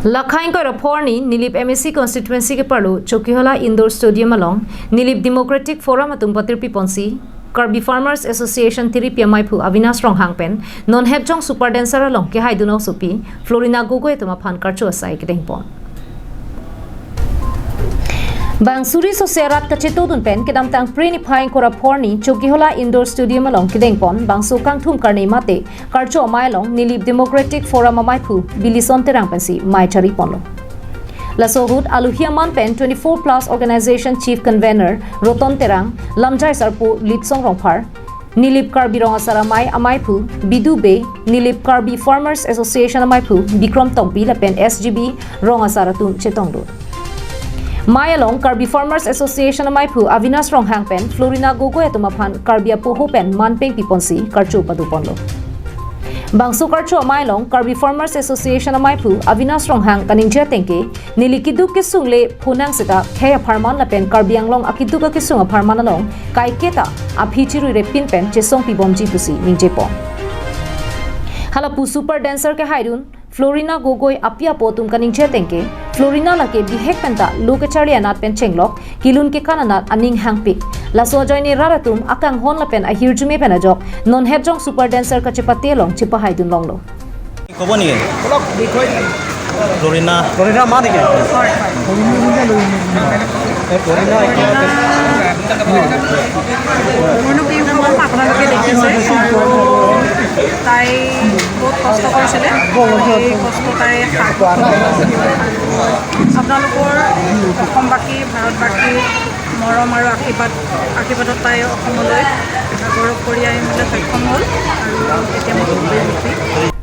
Lakhain ko raporni nilip MSC constituency ke parlo Chokihola indoor stadium along nilip Democratic Forum atung Tiripi ponsi Karbi Farmers Association Tiripi Ameiphu Avinash Ronghang pen non hebjong Super Dencer along kehai dunau supi Florina gogo etuma aphan karcho asai kedeng pon Bang suri sosiarat kaceto dun pen kedam tang preni phaing kora porni Chokihola indoor stadium along kedeng pon bang sokang thum karne mate karcho amai long nilip Democratic Forum Ameiphu bilison terang pensi mai chari ponlo Lasohut Aluhiaman pen 24 plus organization chief convener Roton Terang Lamjai Sarpo Litsong Rongphar Nilip Karbi Rongasara Ameiphu Bidu Bay Nilip Karbi Farmers Association Ameiphu Bikram Tongpi Lapen SGB Rongasara Tun Chetongdo Mayalong Karbi Farmers Association Ameiphu Avinash Ronghang pen Florina gogo etumaphan Karbi Apoho pen Manpeng Piponsi Karcho Paduponlo Bangso karcho Amailong Karbi Farmers Association Ameiphu Avinash Ronghang kaningja tengke nilikiduk ke sungle phunang seta kehai pharman lapen Karbi anglong akiduka ke sunga pharman along kai keta aphichiru repin pen chesong pibomji pusi ningjepo halapu Super Dencer ke hairun Florina gogoi apia potum kaningja tengke Florina lake bihek penta lokachari anat pen chenglok kilun ke kananat aning hangpik laso joini raratum akang hon lapen ahirjume penajok non hebjong Super Dencer ka chepate long chipa haidun longlo koboni kolok dikhoi Florina mane ke Florina মনো কি খবর আপনাদেরকে দেখিছে তাই বহুত কষ্ট কৰিছিলে এই কষ্ট তাই আপোনালোকৰ অসমবাসী ভাৰতবাসী মৰম আৰু আশীৰ্বাদত তাই অসমলৈ গৌৰৱ কৰি আহিবলৈ সক্ষম হ'ল আৰু এতিয়া মই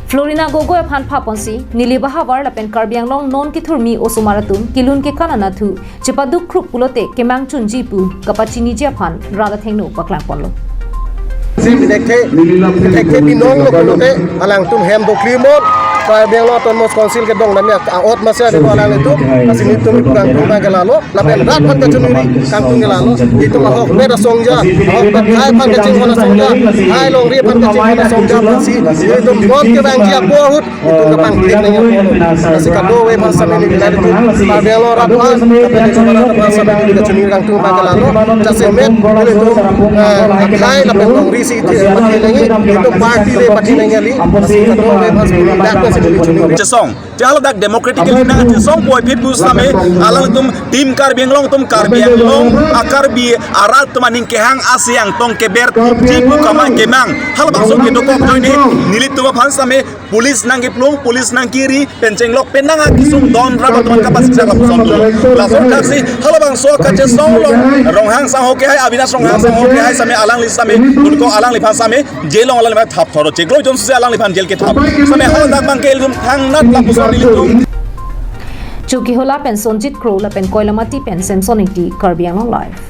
Florina gogo aphan phaponsi nilibaha war lapen Karbianglong non ki thurmi osumaratum kilun ke kanana thu chipaduk khruk pulote kemang chunji pu kapachini je aphan rada thengno paklang ponlo dekhe binong lo pulote alang tum hem do klimot Karbianglong ton mos council ke dong namya ot masya de alang itu asini tum kang tum galalo lapen rat phan ka chunuri kang tum galalo itu mahok mera songja mahok hai phan ka chingona songja hai long ri phan ka chingona songja si itu mon ke bang ji apo hut itu ka bang klik nanya asi ka do we phan sameni bilari tu Karbianglong rat phan lapen itu mana phan sameni ka chunuri kang tum galalo jase met itu hai lapen long ri si itu party le party nanya li asi ka do we phan sameni Cesong, kalau dak demokratikali na cesong boy people same alang tum tim Karbianglong tum Karbianglong akarbi aral tumaning kehang asyang tong keber jipu kama kemang hal bangsong ke dokok join he nilit tu phan same pulis nang kiplung pulis nang kiri pencenglok penang akisung don rabat tuman kapas jaga puson langsung taksi hal bangso ka cesong long Ronghang sang ho kehai Avinash Ronghang sang ho kehai same alang li same unko alang li phan same jelong alang li phan thap thoro cheklo jon se alang li phan jel ke thap same hal dak bang Chokihola pen Sonjit Crow la pen Koilamati pen Samsoniti Karbianglong live